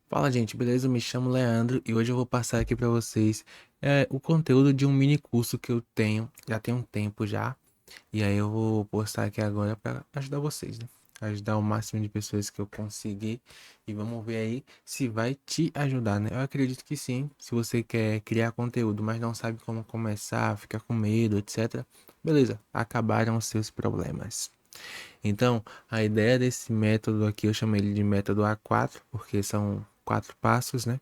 Fala, gente, beleza? Eu me chamo Leandro e hoje eu vou passar aqui para vocês o conteúdo de um mini curso que eu tenho, já tem um tempo já, e aí eu vou postar aqui agora para ajudar vocês, né? Ajudar o máximo de pessoas que eu conseguir e vamos ver aí se vai te ajudar, né? Eu acredito que sim, se você quer criar conteúdo, mas não sabe como começar, fica com medo, etc. Beleza, acabaram os seus problemas. Então, a ideia desse método aqui, eu chamei ele de método A4, porque são 4 passos, né?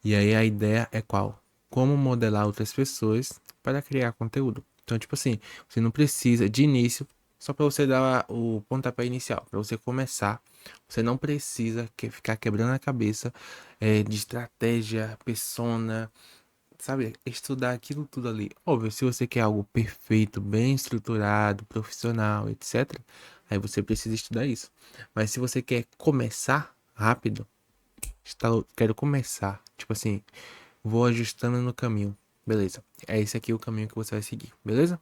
E aí a ideia é qual? Como modelar outras pessoas para criar conteúdo. Então, tipo assim, você não precisa de início, só para você dar o pontapé inicial, para você começar, você não precisa ficar quebrando a cabeça de estratégia, persona, sabe? Estudar aquilo tudo ali. Óbvio, se você quer algo perfeito, bem estruturado, profissional, etc., aí você precisa estudar isso. Mas se você quer começar rápido, quero começar, tipo assim, vou ajustando no caminho. Beleza. É esse aqui o caminho que você vai seguir, beleza?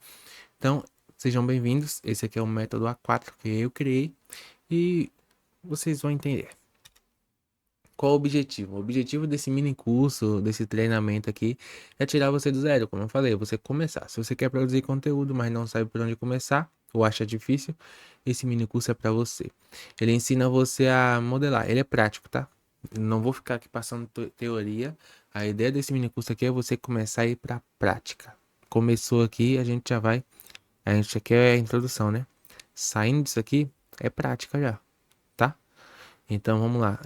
Então, sejam bem-vindos. Esse aqui é o método A4 que eu criei e vocês vão entender. Qual o objetivo? O objetivo desse mini curso, desse treinamento aqui, é tirar você do zero, como eu falei, você começar. Se você quer produzir conteúdo, mas não sabe por onde começar, ou acha difícil, esse mini curso é para você. Ele ensina você a modelar, ele é prático, tá? Não vou ficar aqui passando teoria. A ideia desse mini curso aqui é você começar a ir para prática. Começou aqui, a gente já vai. A gente aqui é a introdução, né? Saindo disso aqui, é prática já, tá? Então vamos lá.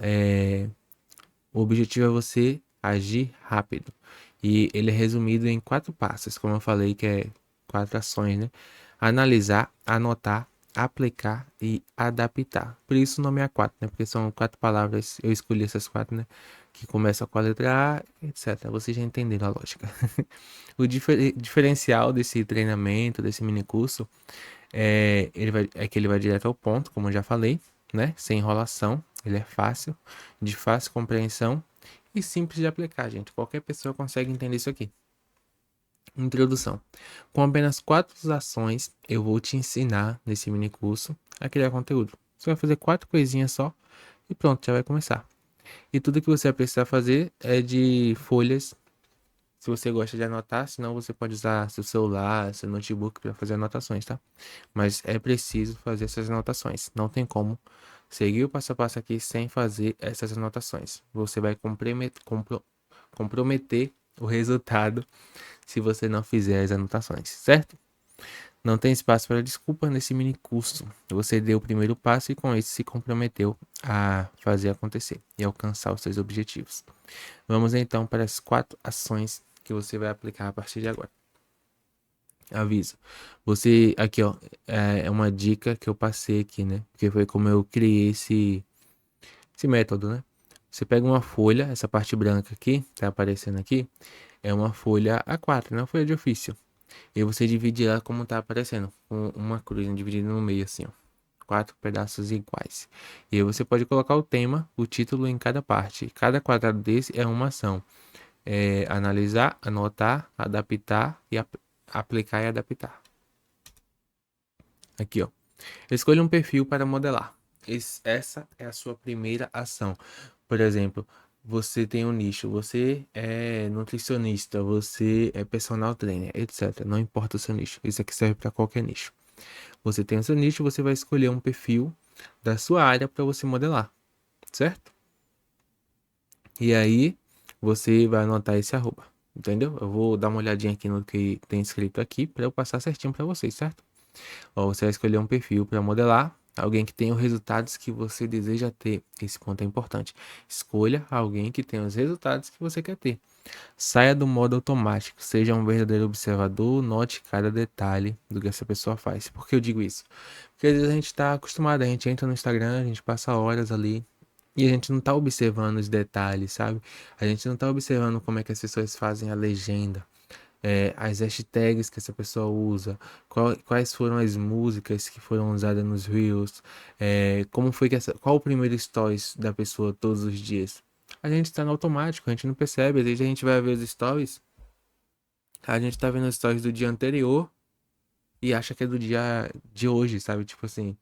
O objetivo é você agir rápido. E ele é resumido em 4 passos, como eu falei, que é 4 ações, né? Analisar, anotar, aplicar e adaptar. Por isso o nome é A4, né? Porque são 4 palavras, eu escolhi essas 4, né? Que começam com a letra A, etc. Vocês já entenderam a lógica. O diferencial desse treinamento, desse mini curso, é que ele vai direto ao ponto, como eu já falei, né? Sem enrolação. Ele é fácil, de fácil compreensão e simples de aplicar, gente. Qualquer pessoa consegue entender isso aqui. Introdução. Com apenas 4 ações, eu vou te ensinar nesse mini curso a criar conteúdo. Você vai fazer 4 coisinhas só e pronto, já vai começar. E tudo que você vai precisar fazer é de folhas. Se você gosta de anotar, senão você pode usar seu celular, seu notebook para fazer anotações, tá? Mas é preciso fazer essas anotações. Não tem como seguir o passo a passo aqui sem fazer essas anotações. Você vai comprometer o resultado se você não fizer as anotações, certo? Não tem espaço para desculpa nesse mini curso. Você deu o primeiro passo e com isso se comprometeu a fazer acontecer e alcançar os seus objetivos. Vamos então para as 4 ações que você vai aplicar a partir de agora. Aviso. Você, aqui ó, é uma dica que eu passei aqui, né? Porque foi como eu criei esse método, né? Você pega uma folha, essa parte branca aqui, tá aparecendo aqui, é uma folha A4, né? Uma folha de ofício. E você divide ela como tá aparecendo, com uma cruz, né? Dividida no meio assim, ó. 4 pedaços iguais. E aí você pode colocar o tema, o título em cada parte. Cada quadrado desse é uma ação. Analisar, anotar, adaptar e aplicar e adaptar. Aqui, ó. Escolha um perfil para modelar. Essa é a sua primeira ação. Por exemplo, você tem um nicho, você é nutricionista, você é personal trainer, etc. Não importa o seu nicho. Isso aqui serve para qualquer nicho. Você tem o seu nicho, você vai escolher um perfil da sua área para você modelar, certo? E aí você vai anotar esse arroba, entendeu? Eu vou dar uma olhadinha aqui no que tem escrito aqui para eu passar certinho para vocês, certo? Ó, você vai escolher um perfil para modelar, alguém que tenha os resultados que você deseja ter. Esse ponto é importante. Escolha alguém que tenha os resultados que você quer ter. Saia do modo automático, seja um verdadeiro observador, note cada detalhe do que essa pessoa faz. Por que eu digo isso? Porque às vezes a gente está acostumado, a gente entra no Instagram, a gente passa horas ali e a gente não está observando os detalhes, sabe? A gente não está observando como é que as pessoas fazem a legenda, as hashtags que essa pessoa usa, quais foram as músicas que foram usadas nos Reels, como foi que qual o primeiro stories da pessoa todos os dias. A gente está no automático, a gente não percebe, às vezes a gente vai ver os stories, a gente tá vendo os stories do dia anterior e acha que é do dia de hoje, sabe? Tipo assim,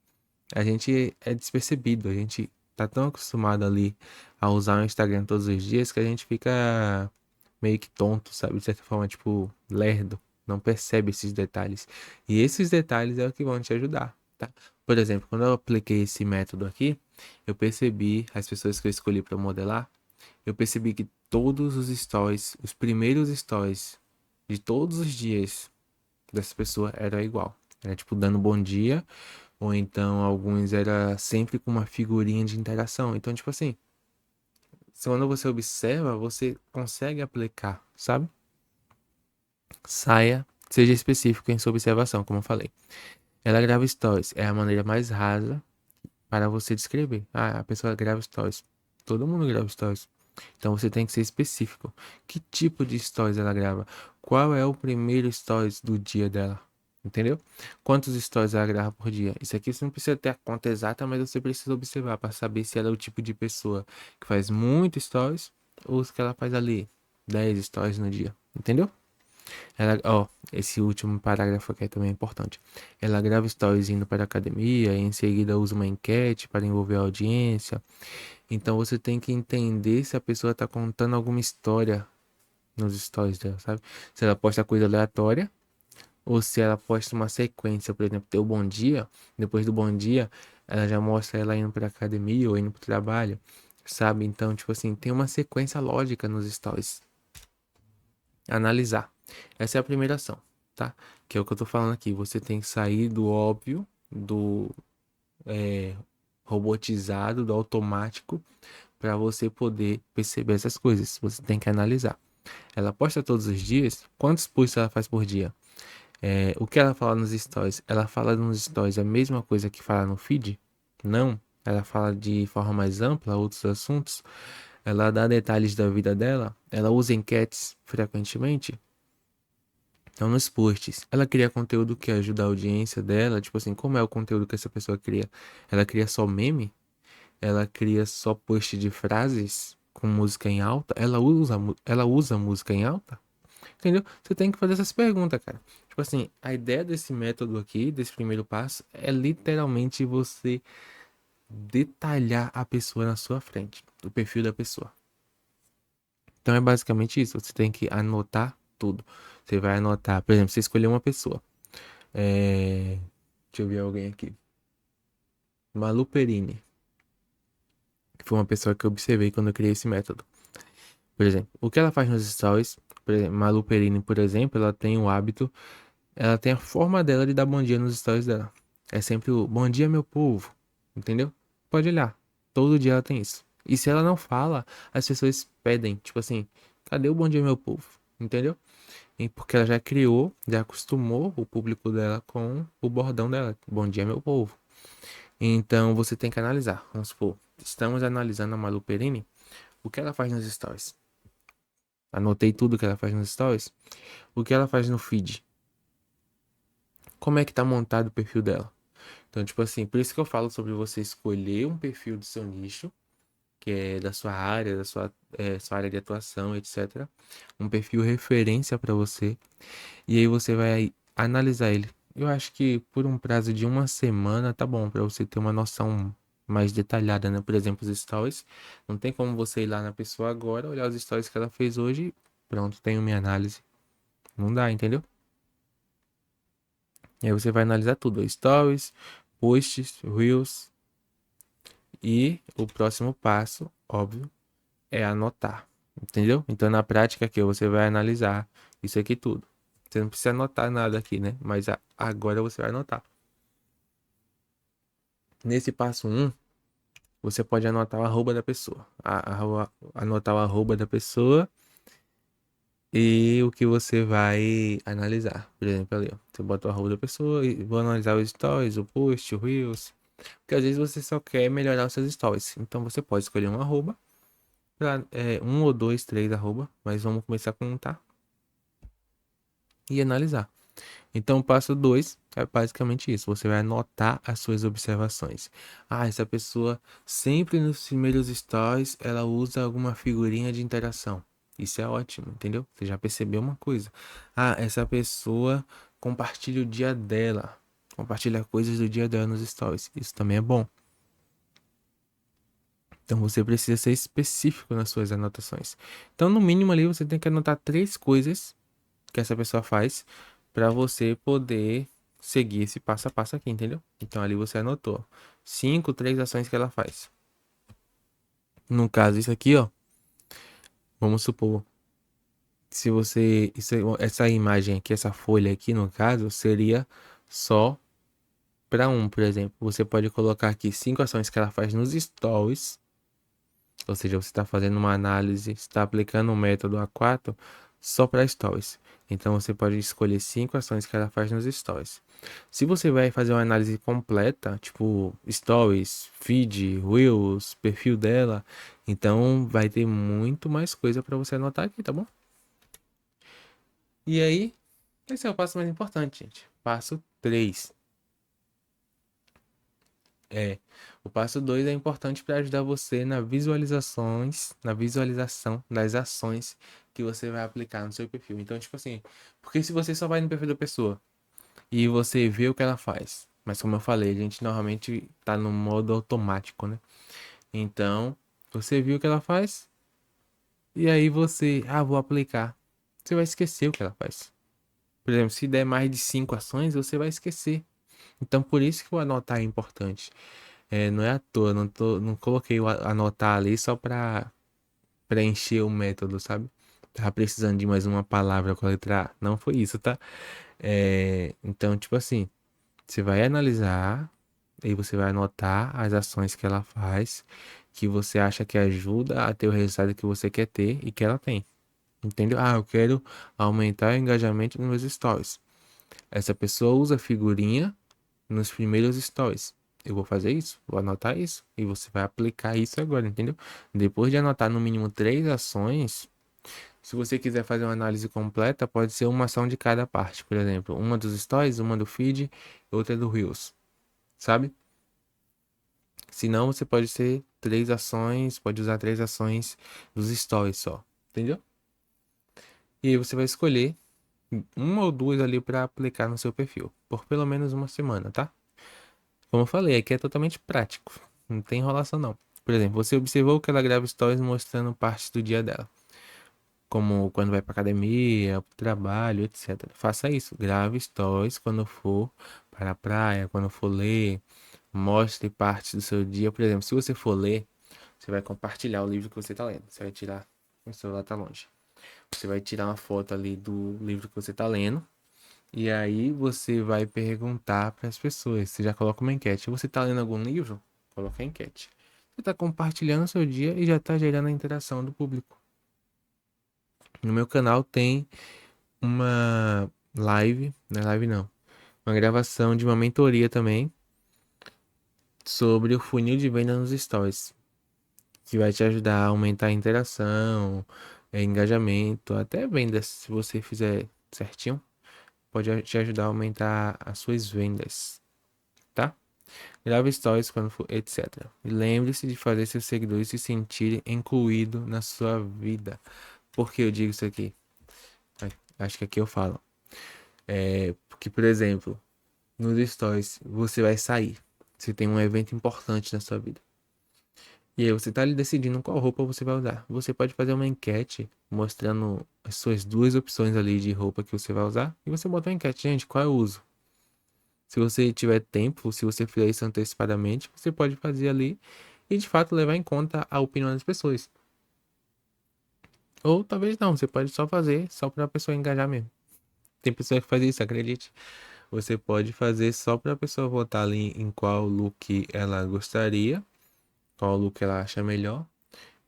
a gente é despercebido, a gente tá tão acostumado ali a usar o Instagram todos os dias que a gente fica meio que tonto, sabe? De certa forma, tipo, lerdo. Não percebe esses detalhes. E esses detalhes é o que vão te ajudar, tá? Por exemplo, quando eu apliquei esse método aqui, eu percebi, as pessoas que eu escolhi para modelar, eu percebi que todos os stories, os primeiros stories de todos os dias dessa pessoa era igual. Era tipo dando bom dia, ou então alguns era sempre com uma figurinha de interação. Então, tipo assim, quando você observa, você consegue aplicar, sabe? Saia, seja específico em sua observação, como eu falei. Ela grava stories, é a maneira mais rasa para você descrever. Ah, a pessoa grava stories. Todo mundo grava stories. Então você tem que ser específico. Que tipo de stories ela grava? Qual é o primeiro stories do dia dela? Entendeu? Quantos stories ela grava por dia? Isso aqui você não precisa ter a conta exata, mas você precisa observar para saber se ela é o tipo de pessoa que faz muito stories ou se ela faz ali 10 stories no dia. Entendeu? Ela, ó, esse último parágrafo aqui é também importante. Ela grava stories indo para a academia, e em seguida usa uma enquete para envolver a audiência. Então você tem que entender se a pessoa está contando alguma história nos stories dela, sabe? Se ela posta coisa aleatória ou se ela posta uma sequência, por exemplo, teu bom dia, depois do bom dia, ela já mostra ela indo para a academia ou indo para o trabalho, sabe? Então, tipo assim, tem uma sequência lógica nos stories. Analisar. Essa é a primeira ação, tá? Que é o que eu tô falando aqui. Você tem que sair do óbvio, do robotizado, do automático, para você poder perceber essas coisas. Você tem que analisar. Ela posta todos os dias. Quantos posts ela faz por dia? O que ela fala nos stories? Ela fala nos stories a mesma coisa que fala no feed? Não. Ela fala de forma mais ampla outros assuntos. Ela dá detalhes da vida dela. Ela usa enquetes frequentemente. Então, nos posts, ela cria conteúdo que ajuda a audiência dela. Tipo assim, como é o conteúdo que essa pessoa cria? Ela cria só meme? Ela cria só post de frases com música em alta? Ela usa música em alta? Entendeu? Você tem que fazer essas perguntas, cara. Tipo assim, a ideia desse método aqui, desse primeiro passo, é literalmente você detalhar a pessoa na sua frente, o perfil da pessoa. Então é basicamente isso. Você tem que anotar tudo. Você vai anotar, por exemplo, você escolheu uma pessoa. É... Deixa eu ver alguém aqui. Malu Perini, que foi uma pessoa que eu observei quando eu criei esse método. Por exemplo, o que ela faz nos stories, por exemplo, Malu Perini, por exemplo, ela tem o hábito, ela tem a forma dela de dar bom dia nos stories dela. É sempre o bom dia, meu povo. Entendeu? Pode olhar. Todo dia ela tem isso. E se ela não fala, as pessoas pedem, tipo assim, cadê o bom dia, meu povo? Entendeu? E porque ela já criou, já acostumou o público dela com o bordão dela. Bom dia, meu povo. Então você tem que analisar. Vamos supor, estamos analisando a Malu Perini, o que ela faz nos stories. Anotei tudo que ela faz nos stories. O que ela faz no feed. Como é que tá montado o perfil dela. Então, tipo assim, por isso que eu falo sobre você escolher um perfil do seu nicho, que é da sua área, sua área de atuação, etc. Um perfil referência para você. E aí você vai analisar ele. Eu acho que por um prazo de uma semana tá bom para você ter uma noção mais detalhada, né? Por exemplo, os stories. Não tem como você ir lá na pessoa agora, olhar os stories que ela fez hoje e pronto, tenho minha análise. Não dá, entendeu? E aí você vai analisar tudo, stories, posts, reels e o próximo passo, óbvio, é anotar. Entendeu? Então na prática aqui você vai analisar isso aqui tudo. Você não precisa anotar nada aqui, né? Mas agora você vai anotar. Nesse passo um você pode anotar o arroba da pessoa. Anotar o arroba da pessoa e o que você vai analisar. Por exemplo, ali, ó. Você bota o arroba da pessoa e vou analisar os stories, o post, o reels. Porque às vezes você só quer melhorar os seus stories. Então você pode escolher um arroba, um ou dois, três arroba, mas vamos começar com um, tá? E analisar. Então, o passo 2 é basicamente isso. Você vai anotar as suas observações. Ah, essa pessoa sempre nos primeiros stories ela usa alguma figurinha de interação. Isso é ótimo, entendeu? Você já percebeu uma coisa. Ah, essa pessoa compartilha o dia dela. Compartilha coisas do dia dela nos stories. Isso também é bom. Então você precisa ser específico nas suas anotações. Então, no mínimo ali, você tem que anotar 3 coisas que essa pessoa faz para você poder seguir esse passo a passo aqui, entendeu? Então ali você anotou 3 ações que ela faz. No caso, isso aqui, ó, vamos supor, se você, essa imagem aqui, essa folha aqui, no caso, seria só para um, por exemplo. Você pode colocar aqui 5 ações que ela faz nos stories. Ou seja, você está fazendo uma análise, está aplicando o método A4 só para stories. Então você pode escolher 5 ações que ela faz nos stories. Se você vai fazer uma análise completa, tipo stories, feed, reels, perfil dela, então vai ter muito mais coisa para você anotar aqui, tá bom? E aí, esse é o passo mais importante, gente. Passo 3. É, o passo 2 é importante para ajudar você na visualização das ações que você vai aplicar no seu perfil. Então, tipo assim, porque se você só vai no perfil da pessoa e você vê o que ela faz, mas como eu falei, a gente normalmente tá no modo automático, né? Então, você viu o que ela faz e aí você, vou aplicar. Você vai esquecer o que ela faz. Por exemplo, se der mais de 5 ações, você vai esquecer. Então, por isso que o anotar é importante. Não é à toa, não coloquei o anotar ali só pra preencher o método, sabe? Tava precisando de mais uma palavra com a letra A. Não foi isso, tá? Então, tipo assim, você vai analisar, aí você vai anotar as ações que ela faz, que você acha que ajuda a ter o resultado que você quer ter e que ela tem. Entendeu? Eu quero aumentar o engajamento nos meus stories. Essa pessoa usa figurinha nos primeiros stories. Eu vou fazer isso, vou anotar isso e você vai aplicar isso agora, entendeu? Depois de anotar no mínimo 3 ações, se você quiser fazer uma análise completa, pode ser uma ação de cada parte, por exemplo, uma dos stories, uma do feed, outra do Reels, sabe? Se não, você pode ser 3 ações, pode usar 3 ações dos stories só, entendeu? E aí você vai escolher uma ou duas ali para aplicar no seu perfil, por pelo menos uma semana, tá? Como eu falei, aqui é totalmente prático. Não tem enrolação, não. Por exemplo, você observou que ela grava stories mostrando partes do dia dela. Como quando vai pra academia, pro trabalho, etc. Faça isso. Grave stories quando for para a praia, quando for ler. Mostre partes do seu dia. Por exemplo, se você for ler, você vai compartilhar o livro que você tá lendo. Você vai tirar. O celular tá longe. Você vai tirar uma foto ali do livro que você tá lendo. E aí você vai perguntar para as pessoas. Você já coloca uma enquete. Você está lendo algum livro? Coloca a enquete. Você está compartilhando o seu dia e já está gerando a interação do público. No meu canal tem uma live, não é live não, uma gravação de uma mentoria também sobre o funil de venda nos stories, que vai te ajudar a aumentar a interação, engajamento, até vendas, se você fizer certinho, pode te ajudar a aumentar as suas vendas, tá? Grave stories quando for, etc. E lembre-se de fazer seus seguidores se sentirem incluídos na sua vida. Por que eu digo isso aqui? Acho que aqui eu falo. Porque, por exemplo, nos stories você vai sair. Você tem um evento importante na sua vida. E aí você tá ali decidindo qual roupa você vai usar. Você pode fazer uma enquete mostrando as suas 2 opções ali de roupa que você vai usar. E você bota uma enquete, gente, qual eu uso? Se você tiver tempo, se você fizer isso antecipadamente, você pode fazer ali e de fato levar em conta a opinião das pessoas. Ou talvez não, você pode só fazer só para a pessoa engajar mesmo. Tem pessoa que faz isso, acredite. Você pode fazer só para a pessoa votar ali em qual look ela gostaria, qual look ela acha melhor.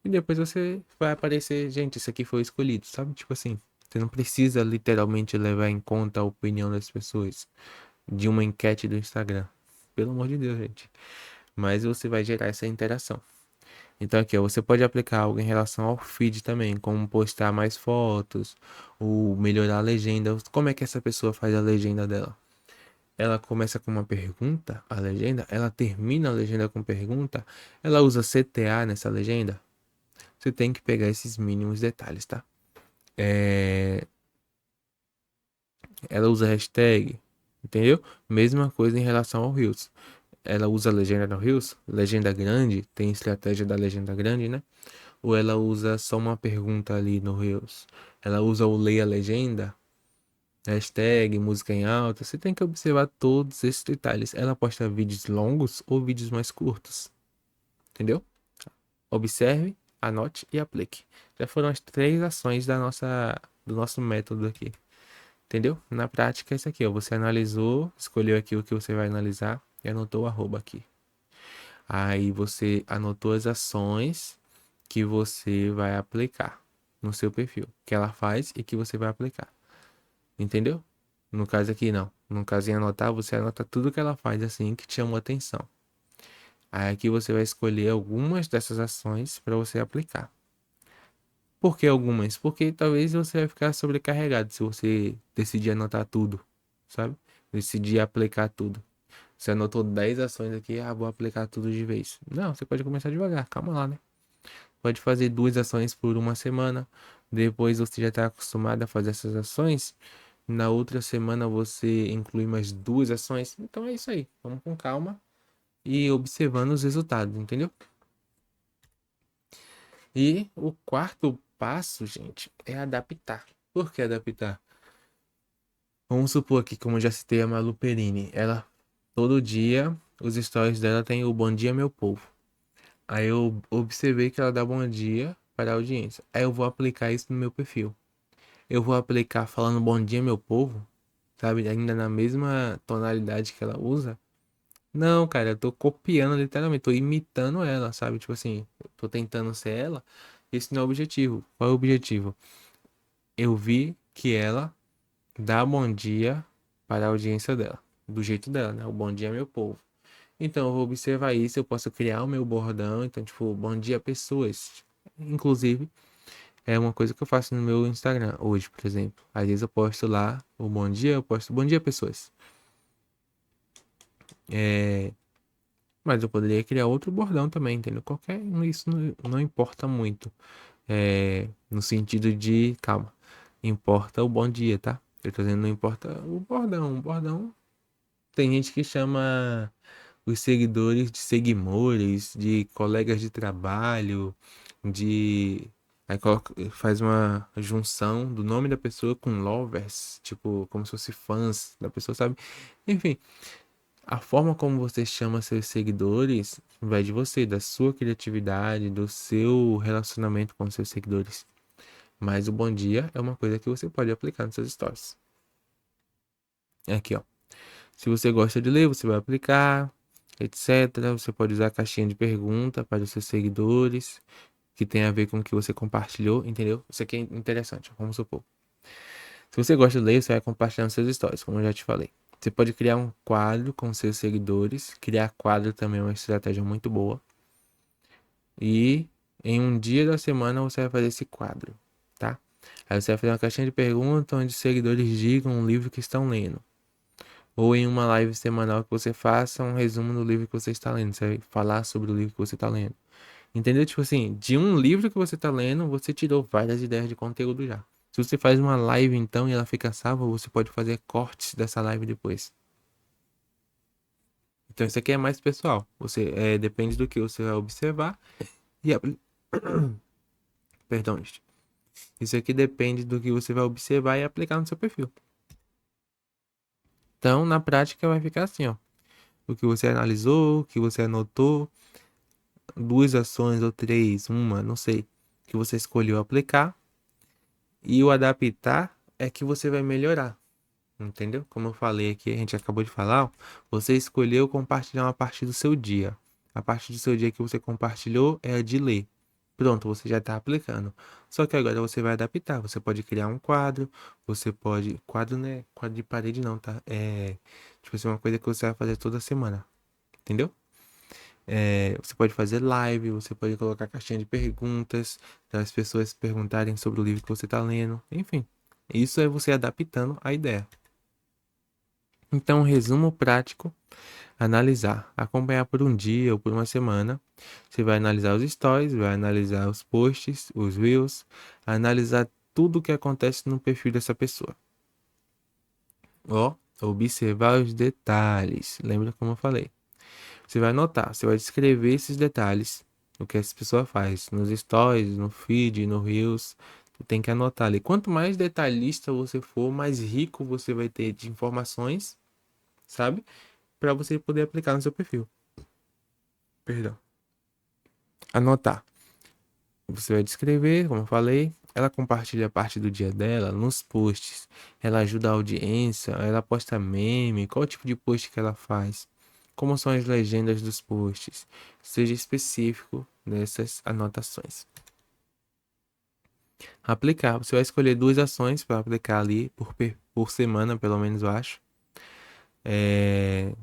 E depois você vai aparecer, gente, isso aqui foi escolhido, sabe? Tipo assim, você não precisa literalmente levar em conta a opinião das pessoas de uma enquete do Instagram. Pelo amor de Deus, gente. Mas você vai gerar essa interação. Então aqui, ó, você pode aplicar algo em relação ao feed também, como postar mais fotos, ou melhorar a legenda. Como é que essa pessoa faz a legenda dela? Ela começa com uma pergunta, a legenda, ela termina a legenda com pergunta, ela usa CTA nessa legenda. Você tem que pegar esses mínimos detalhes, tá? É, ela usa hashtag, entendeu? Mesma coisa em relação ao Reels. ela usa legenda no Reels, legenda grande, tem estratégia da legenda grande, né? Ou ela usa só uma pergunta ali no Reels? Ela usa o leia a legenda, hashtag, música em alta. Você tem que observar todos esses detalhes. Ela posta vídeos longos ou vídeos mais curtos, entendeu? Observe, anote e aplique. Já foram as três ações do nosso método aqui. Entendeu? Na prática é isso aqui, ó. Você analisou, escolheu aqui o que você vai analisar e anotou o arroba aqui. Aí você anotou as ações que você vai aplicar no seu perfil, que ela faz e que você vai aplicar. Entendeu? No caso aqui não. No caso em anotar, você anota tudo que ela faz assim que te chamou a atenção. Aí aqui você vai escolher algumas dessas ações para você aplicar. Por que algumas? Porque talvez você vai ficar sobrecarregado se você decidir anotar tudo, sabe? Decidir aplicar tudo. Você anotou 10 ações aqui, vou aplicar tudo de vez. Não, você pode começar devagar, calma lá, né? Pode fazer duas ações por uma semana. Depois você já está acostumado a fazer essas ações. Na outra semana você inclui mais duas ações. Então é isso aí. Vamos com calma e observando os resultados, entendeu? E o quarto passo, gente, é adaptar. Por que adaptar? Vamos supor aqui, como eu já citei a Malu Perini, ela todo dia os stories dela tem o Bom Dia Meu Povo. Aí eu observei que ela dá bom dia para a audiência. Aí eu vou aplicar isso no meu perfil. Eu vou aplicar falando bom dia, meu povo, sabe? Ainda na mesma tonalidade que ela usa. Não, cara, eu tô copiando literalmente, tô imitando ela, sabe? Tipo assim, eu tô tentando ser ela. Esse não é o objetivo. Qual é o objetivo? Eu vi que ela dá bom dia para a audiência dela, do jeito dela, né? O bom dia, meu povo. Então, eu vou observar isso, eu posso criar o meu bordão. Então, tipo, bom dia, pessoas. Inclusive, é uma coisa que eu faço no meu Instagram hoje, por exemplo. Às vezes eu posto lá o bom dia, eu posto bom dia, pessoas. É... Mas eu poderia criar outro bordão também, entendeu? Qualquer, isso não importa muito. No sentido de, calma, importa o bom dia, tá? Eu tô dizendo, não importa o bordão. O bordão tem gente que chama os seguidores de seguimores, de colegas de trabalho, de. Aí faz uma junção do nome da pessoa com lovers, tipo, como se fosse fãs da pessoa, sabe? Enfim, a forma como você chama seus seguidores vai de você, da sua criatividade, do seu relacionamento com seus seguidores. Mas o bom dia é uma coisa que você pode aplicar nos seus stories. Aqui, ó. Se você gosta de ler, você vai aplicar, etc. Você pode usar a caixinha de pergunta para os seus seguidores, que tem a ver com o que você compartilhou, entendeu? Isso aqui é interessante, vamos supor. Se você gosta de ler, você vai compartilhar nos seus stories, como eu já te falei. Você pode criar um quadro com seus seguidores. Criar quadro também é uma estratégia muito boa. E em um dia da semana você vai fazer esse quadro, tá? Aí você vai fazer uma caixinha de perguntas onde os seguidores digam um livro que estão lendo. Ou em uma live semanal que você faça um resumo do livro que você está lendo. Você vai falar sobre o livro que você está lendo. Entendeu? Tipo assim, de um livro que você está lendo, você tirou várias ideias de conteúdo já. Se você faz uma live então e ela fica salva, você pode fazer cortes dessa live depois. Então isso aqui é mais pessoal. Você depende do que você vai observar e perdão, gente. Isso aqui depende do que você vai observar e aplicar no seu perfil. Então, na prática vai ficar assim, ó. O que você analisou, o que você anotou, duas ações ou três, uma, não sei, que você escolheu aplicar e o adaptar é que você vai melhorar. Entendeu? Como eu falei aqui, a gente acabou de falar, ó, você escolheu compartilhar uma parte do seu dia. A parte do seu dia que você compartilhou é a de ler. Pronto, você já está aplicando. Só que agora você vai adaptar. Você pode criar um quadro, você pode. Quadro não é quadro de parede, não, tá? É tipo assim, uma coisa que você vai fazer toda semana. Entendeu? Você pode fazer live, você pode colocar caixinha de perguntas, para as pessoas perguntarem sobre o livro que você está lendo. Enfim, isso é você adaptando a ideia. Então, resumo prático: analisar, acompanhar por um dia ou por uma semana. Você vai analisar os stories, vai analisar os posts, os reels, analisar tudo o que acontece no perfil dessa pessoa. Ó, observar os detalhes. Lembra como eu falei? Você vai anotar, você vai descrever esses detalhes, o que essa pessoa faz, nos stories, no feed, no Reels, você tem que anotar ali. Quanto mais detalhista você for, mais rico você vai ter de informações, sabe? Para você poder aplicar no seu perfil. Perdão. Anotar. Você vai descrever, como eu falei. Ela compartilha parte do dia dela nos posts. Ela ajuda a audiência. Ela posta meme. Qual o tipo de post que ela faz? Como são as legendas dos posts? Seja específico nessas anotações. Aplicar. Você vai escolher duas ações para aplicar ali por semana, pelo menos eu acho.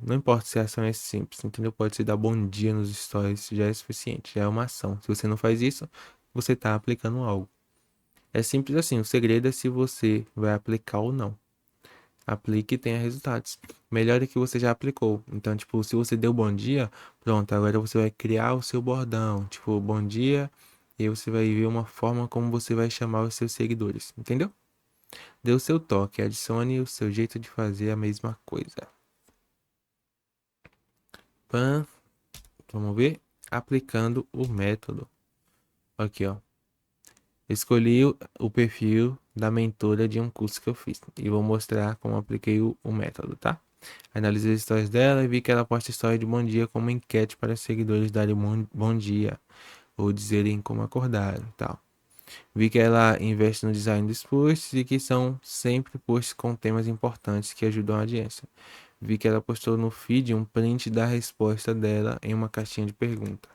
Não importa se a ação é simples, entendeu? Pode ser dar bom dia nos stories, já é suficiente, já é uma ação. Se você não faz isso, você está aplicando algo. É simples assim, o segredo é se você vai aplicar ou não. Aplique e tenha resultados. Melhor é que você já aplicou. Então, tipo, se você deu bom dia, pronto, agora você vai criar o seu bordão. Tipo, bom dia, e aí você vai ver uma forma como você vai chamar os seus seguidores, entendeu? Dê o seu toque, adicione o seu jeito de fazer a mesma coisa. Pan, vamos ver? Aplicando o método. Aqui, ó. Escolhi o perfil da mentora de um curso que eu fiz e vou mostrar como apliquei o método, tá? Analisei as histórias dela e vi que ela posta história de bom dia como enquete para seguidores darem bom dia ou dizerem como acordaram e tal. Vi que ela investe no design dos posts e que são sempre posts com temas importantes que ajudam a audiência. Vi que ela postou no feed um print da resposta dela em uma caixinha de pergunta.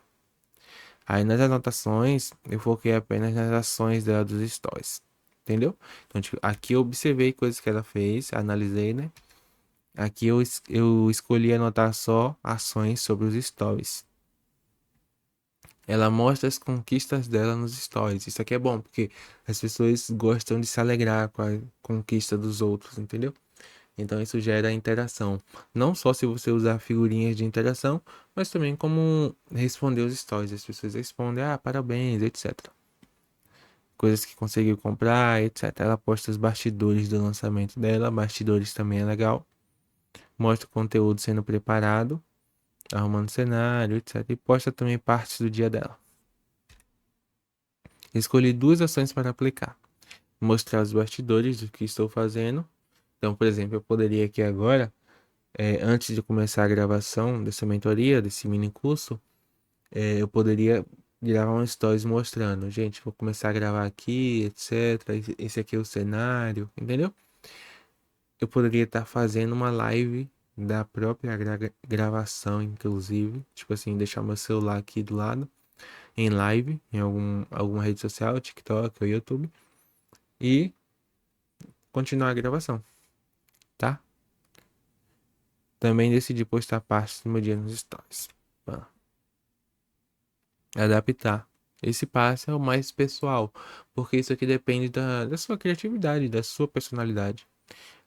Aí nas anotações, eu foquei apenas nas ações dela dos stories. Entendeu? Então, tipo, aqui eu observei coisas que ela fez, analisei, né? Aqui eu escolhi anotar só ações sobre os stories. Ela mostra as conquistas dela nos stories. Isso aqui é bom, porque as pessoas gostam de se alegrar com a conquista dos outros, entendeu? Então isso gera interação. Não só se você usar figurinhas de interação, mas também como responder os stories. As pessoas respondem, ah, parabéns, etc. Coisas que conseguiu comprar, etc. Ela posta os bastidores do lançamento dela. Bastidores também é legal. Mostra o conteúdo sendo preparado, arrumando cenário, etc. E posta também partes do dia dela. Escolhi duas ações para aplicar. Mostrar os bastidores do que estou fazendo. Então, por exemplo, eu poderia aqui agora, antes de começar a gravação dessa mentoria, desse mini curso, eu poderia gravar um stories mostrando, gente, vou começar a gravar aqui, etc. Esse aqui é o cenário, entendeu? Eu poderia estar fazendo uma live da própria gravação, inclusive, tipo assim, deixar meu celular aqui do lado, em live, em alguma rede social, TikTok ou YouTube, e continuar a gravação, tá? Também decidi postar partes do meu dia nos stories. Pá. Adaptar. Esse passo é o mais pessoal, porque isso aqui depende da sua criatividade, da sua personalidade.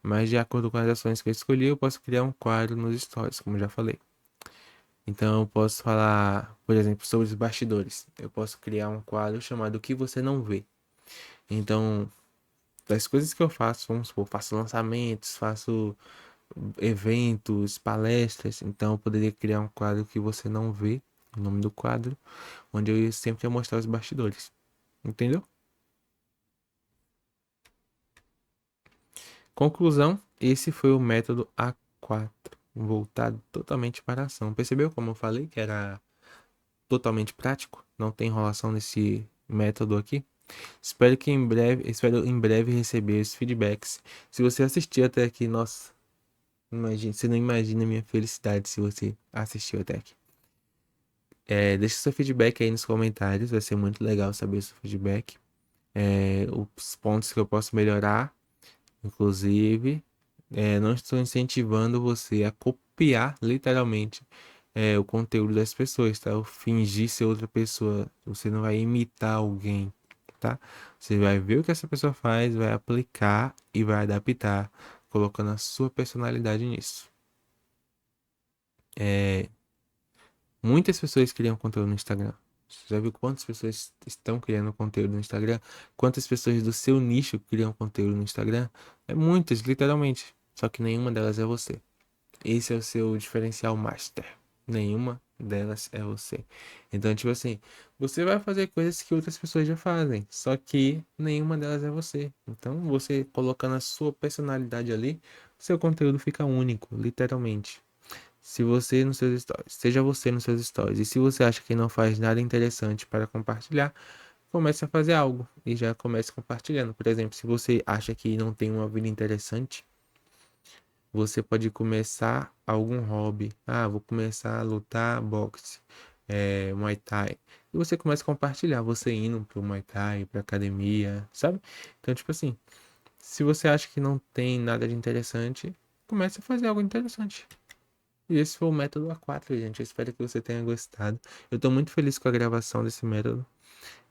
Mas de acordo com as ações que eu escolhi, eu posso criar um quadro nos stories, como eu já falei. Então eu posso falar, por exemplo, sobre os bastidores. Eu posso criar um quadro chamado O que você não vê. Então, das coisas que eu faço, vamos supor, faço lançamentos, faço eventos, palestras. Então eu poderia criar um quadro que você não vê, o nome do quadro, onde eu sempre ia mostrar os bastidores. Entendeu? Conclusão, esse foi o método A4, voltado totalmente para a ação. Percebeu como eu falei que era totalmente prático? Não tem enrolação nesse método aqui. Espero em breve receber os feedbacks. Se você assistiu até aqui, nossa, imagina, você não imagina a minha felicidade se você assistiu até aqui. Deixa seu feedback aí nos comentários, vai ser muito legal saber o seu feedback. Os pontos que eu posso melhorar, inclusive. Não estou incentivando você a copiar literalmente o conteúdo das pessoas, tá? Ou fingir ser outra pessoa. Você não vai imitar alguém, tá? Você vai ver o que essa pessoa faz, vai aplicar e vai adaptar, colocando a sua personalidade nisso. Muitas pessoas criam conteúdo no Instagram. Você já viu quantas pessoas estão criando conteúdo no Instagram? Quantas pessoas do seu nicho criam conteúdo no Instagram? É muitas, literalmente. Só que nenhuma delas é você. Esse é o seu diferencial master, Nenhuma delas é você. Então, tipo assim, você vai fazer coisas que outras pessoas já fazem, só que nenhuma delas é você. Então, você colocando a sua personalidade ali, seu conteúdo fica único, literalmente. Se você nos seus stories, seja você nos seus stories. E se você acha que não faz nada interessante para compartilhar, comece a fazer algo e já comece compartilhando. Por exemplo, se você acha que não tem uma vida interessante, você pode começar algum hobby. Ah, vou começar a lutar boxe, Muay Thai. E você começa a compartilhar, você indo pro Muay Thai, pra academia, sabe? Então, tipo assim, se você acha que não tem nada de interessante, comece a fazer algo interessante. E esse foi o método A4, gente. Eu espero que você tenha gostado. Eu tô muito feliz com a gravação desse método.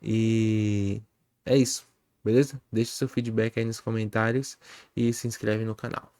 E é isso, beleza? Deixe seu feedback aí nos comentários e se inscreve no canal.